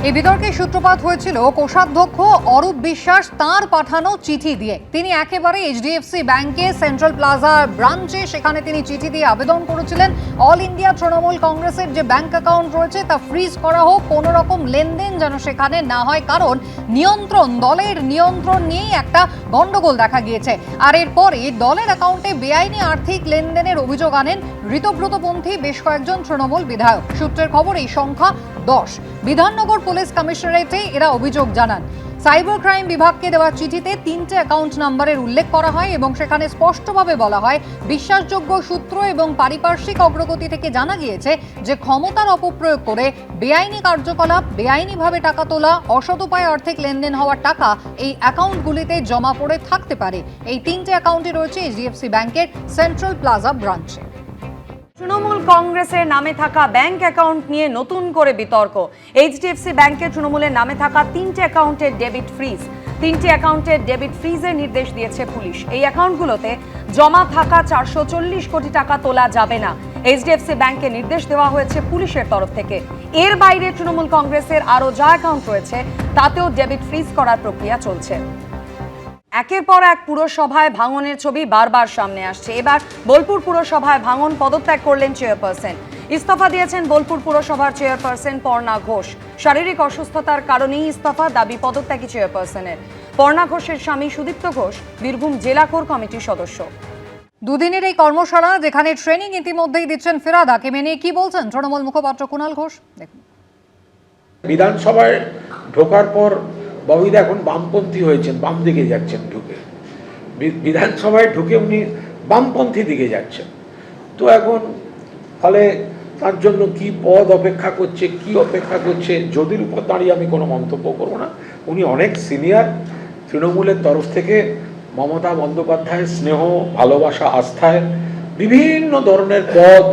এই বিতর্কের সূত্রপাত হয়েছিল কোষাধ্যক্ষ অরূপ বিশ্বাস তাঁর পাঠানো চিঠি দিয়ে। তিনি একেবারে এইচডিএফসি ব্যাংকে সেন্ট্রাল প্লাজা ব্রাঞ্চে সেখানে তিনি চিঠি দিয়ে আবেদন করেছিলেন অল ইন্ডিয়া তৃণমূল কংগ্রেসের যে ব্যাংক অ্যাকাউন্ট রয়েছে তা ফ্রিজ করা হোক, কোনো রকম লেনদেন যেন সেখানে না হয়, কারণ দলের নিয়ন্ত্রণ নিয়েই একটা গন্ডগোল দেখা গিয়েছে। আর এরপরে দলের অ্যাকাউন্টে বেআইনি আর্থিক লেনদেনের অভিযোগ আনেন ঋতব্রতপন্থী বেশ কয়েকজন তৃণমূল বিধায়ক। সূত্রের খবর এই সংখ্যা 10। বিধাননগর পুলিশ কমিশনারেটে এরা অভিযোগ জানান। সাইবার ক্রাইম বিভাগকে দেওয়া চিঠিতে 3টে অ্যাকাউন্ট নাম্বারের উল্লেখ করা হয় এবং সেখানে স্পষ্টভাবে বলা হয়, বিশ্বাসযোগ্য সূত্র এবং পারিপার্শ্বিক অগ্রগতি থেকে জানা গিয়েছে যে ক্ষমতার অপপ্রয়োগ করে বেআইনি কার্যকলাপ, বেআইনিভাবে টাকা তোলা, অসৎ উপায়ে আর্থিক লেনদেন হওয়ার টাকা এই অ্যাকাউন্টগুলিতে জমা পড়ে থাকতে পারে। এই 3টে অ্যাকাউন্টে রয়েছে এইচডিএফসি ব্যাংকের সেন্ট্রাল প্লাজা ব্রাঞ্চে। তৃণমূল কংগ্রেসের নামে থাকা ব্যাংক অ্যাকাউন্ট নিয়ে নতুন করে বিতর্ক। এইচডিএফসি ব্যাংকের তৃণমূলের নামে থাকা 3টে অ্যাকাউন্টের ডেবিট ফ্রিজ। 3টে অ্যাকাউন্টের ডেবিট ফ্রিজের নির্দেশ দিয়েছে পুলিশ। এই অ্যাকাউন্টগুলোতে জমা থাকা 440 কোটি টাকা তোলা যাবে না। এইচডিএফসি ব্যাংকে নির্দেশ দেওয়া হয়েছে পুলিশের তরফ থেকে। এর বাইরে তৃণমূল কংগ্রেসের আরও যা অ্যাকাউন্ট রয়েছে তাতেও ডেবিট ফ্রিজ করার প্রক্রিয়া চলছে। একের পর এক পুরসভায় ভাঙনের ছবি বারবার সামনে আসছে। এবার বোলপুর পুরসভায় ভাঙন, পদত্যাগ করলেন চেয়ারপারসন। ইস্তফা দিয়েছেন বোলপুর পুরসভার চেয়ারপারসন পর্ণা ঘোষ। শারীরিক অসুস্থতার কারণেই ইস্তফা, দাবি পদত্যাগী চেয়ারপারসনের। পর্ণা ঘোষের স্বামী সুদীপ্ত ঘোষ বীরভূম জেলা কোর কমিটির সদস্য। দুদিনের এই কর্মশালা, যেখানে ট্রেনিং ইতিমধ্যেই দিচ্ছেন ফেরাদাকে, মেনে কি বলছেন তৃণমূল মুখপাত্র কুণাল ঘোষ, দেখুন। বিধানসভায় ঢোকার পর ববিদা এখন বামপন্থী হয়েছেন, বাম দিকে যাচ্ছেন। ঢুকে বিধানসভায় ঢুকে উনি বামপন্থী দিকে যাচ্ছেন। তো এখন ফলে তার জন্য কি পদ অপেক্ষা করছে, কি অপেক্ষা করছে, যদির উপর দাঁড়িয়ে আমি কোনো মন্তব্য করব না। উনি অনেক সিনিয়র। তৃণমূলের তরফ থেকে মমতা বন্দ্যোপাধ্যায়ের স্নেহ, ভালোবাসা, আস্থায় বিভিন্ন ধরনের পদ,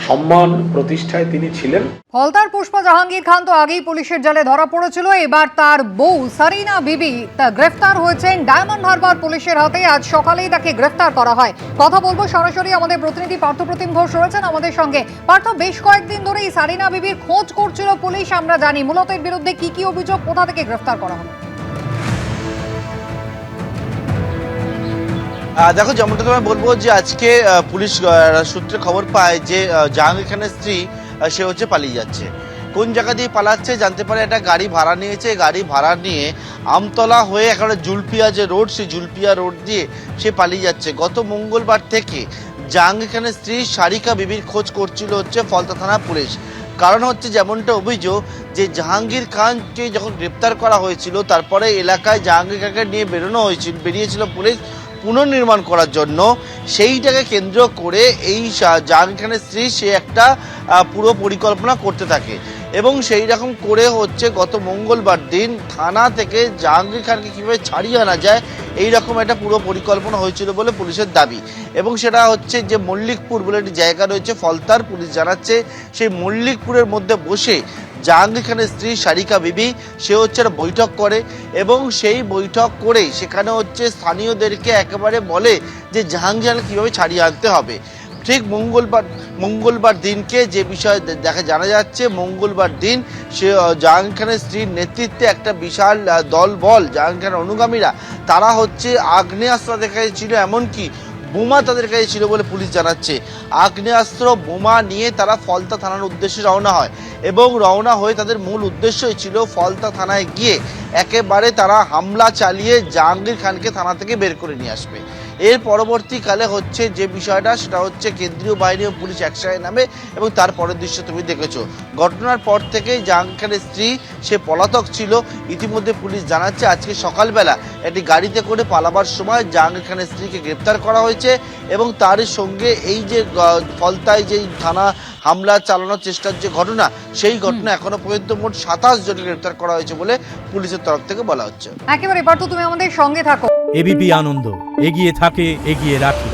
সম্মান, প্রতিষ্ঠায় তিনি ছিলেন। হলদার পুষ্পা জাহাঙ্গীর খান তো আগেই পুলিশের জালে ধরা পড়েছিল। এবার তার বউ সারিনা বিবি গ্রেফতার হয়েছেন ডায়মন্ড হারবার পুলিশের হাতে। আজ সকালেই তাকে গ্রেফতার করা হয়। কথা বলবো সরাসরি, আমাদের প্রতিনিধি পার্থপ্রতিম ঘোষ রয়েছেন আমাদের সঙ্গে। পার্থ, বেশ কয়েকদিন ধরে এই সারিনা বিবির খোঁজ করছিল পুলিশ, আমরা জানি। মূলত এর বিরুদ্ধে কি কি অভিযোগ, কোথা থেকে গ্রেফতার করা হলো? দেখো, যেমনটা তোমায় বলবো যে আজকে পুলিশ সূত্রে খবর পায় যে জাহাঙ্গীর খানের স্ত্রী সে হচ্ছে পালিয়ে যাচ্ছে। কোন জায়গা দিয়ে পালাচ্ছে জানতে পারে, একটা গাড়ি ভাড়া নিয়েছে। গাড়ি ভাড়া নিয়ে আমতলা হয়ে একেবারে জুলপিয়া যে রোড, সেই জুলপিয়া রোড দিয়ে সে পালিয়ে যাচ্ছে। গত মঙ্গলবার থেকে জাহাঙ্গীর খানের স্ত্রী সারিকা বিবির খোঁজ করছিল হচ্ছে ফলতা থানা পুলিশ। কারণ হচ্ছে যেমনটা অভিযোগ যে জাহাঙ্গীর খানকে যখন গ্রেপ্তার করা হয়েছিল, তারপরে এলাকায় জাহাঙ্গীর খানকে নিয়ে বেরিয়েছিল পুলিশ পুনর্নির্মাণ করার জন্য। সেইটাকে কেন্দ্র করে এই জাহাঙ্গীর খানের স্ত্রী সে একটা পুরো পরিকল্পনা করতে থাকে এবং সেই রকম করে হচ্ছে গত মঙ্গলবার দিন থানা থেকে জাহাঙ্গীর খানকে কীভাবে ছাড়িয়ে আনা যায় এই রকম একটা পুরো পরিকল্পনা হয়েছিল বলে পুলিশের দাবি। এবং সেটা হচ্ছে যে মল্লিকপুর বলে একটি জায়গা রয়েছে ফলতার, পুলিশ জানাচ্ছে সেই মল্লিকপুরের মধ্যে বসে জাহাঙ্গীর খানের স্ত্রী সারিকা বিবি সে হচ্ছে একটা বৈঠক করে এবং সেই বৈঠক করে সেখানে হচ্ছে স্থানীয়দেরকে একেবারে বলে যে জাহাঙ্গীর খানকে কীভাবে ছাড়িয়ে আনতে হবে। ঠিক মঙ্গলবার দিনকে যে বিষয় জানা যাচ্ছে, মঙ্গলবার দিন সে জাহাঙ্গীর খানের স্ত্রীর নেতৃত্বে একটা বিশাল দলবল জাহাঙ্গীর খানের অনুগামীরা তারা হচ্ছে আগ্নেয়াস্ত্র দেখাচ্ছিল, এমনকি বোমা তাদের কাছে ছিল বলে পুলিশ জানাচ্ছে। আগ্নেয়াস্ত্র, বোমা নিয়ে তারা ফলতা থানার উদ্দেশ্যে রওনা হয় এবং রওনা হয়ে তাদের মূল উদ্দেশ্যই ছিল ফলতা থানায় গিয়ে একেবারে তারা হামলা চালিয়ে জাহাঙ্গীর খানকে থানা থেকে বের করে নিয়ে আসবে। এর পরবর্তীকালে হচ্ছে যে বিষয়টা সেটা হচ্ছে কেন্দ্রীয় বাহিনী ও পুলিশ একসাথে নামে এবং তার পরের দৃশ্য তুমি দেখেছো। ঘটনার পর থেকেই জাহাঙ্গীর খানের স্ত্রী সে পলাতক ছিল। ইতিমধ্যে পুলিশ জানাচ্ছে আজকে সকালবেলা একটি গাড়িতে করে পালাবার সময় জাহাঙ্গীর খানের স্ত্রীকে গ্রেপ্তার করা হয়েছে এবং তার সঙ্গে এই যে ফলতায় যেই থানা হামলা চালানোর চেষ্টার যে ঘটনা, সেই ঘটনা এখনো পর্যন্ত মোট 27 জনকে গ্রেপ্তার করা হয়েছে বলে পুলিশের তরফ থেকে বলা হচ্ছে। একেবারে পার্থ, তুমি আমাদের সঙ্গে থাকো। এবিপি আনন্দ, এগিয়ে থাকে, এগিয়ে রাখে।